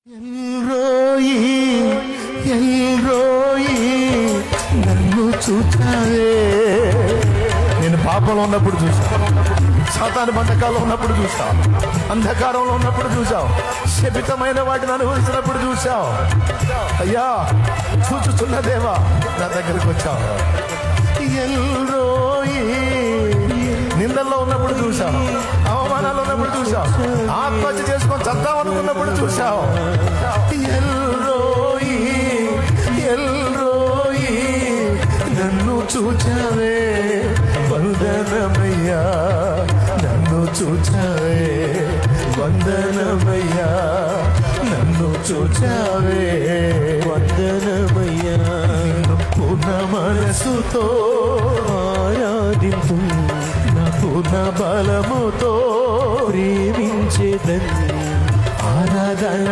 El Roi El Roi నన్ను చూచావే. నేను పాపంలో ఉన్నప్పుడు చూసావు, సాతాను బంధకాల్లో ఉన్నప్పుడు చూసావు, అంధకారంలో ఉన్నప్పుడు చూసావు, శపితమైన వాటిని అనుభవించినప్పుడు చూసావు. అయ్యా చూచుచున్న దేవా నా దగ్గరికి వచ్చావు. ఎల్రోయి నిందల్లో ఉన్నప్పుడు చూసావు, అవమానాలు ఉన్నప్పుడు చూసావు, ఆత్మహత్య చేసుకొని చద్దాం అనుకున్నప్పుడు చూసావు. ఎల్రోయి ఎల్రోయి నన్ను చూచావే, వందనమయ్యా నన్ను చూచావే, వందనమయ్యా నన్ను చూచావే, వందనమయ్యా. పూర్ణ మనసుతో ఆరాధింపు, నా పూర్ణ బలముతో ప్రేమించేదని ఆరాధన.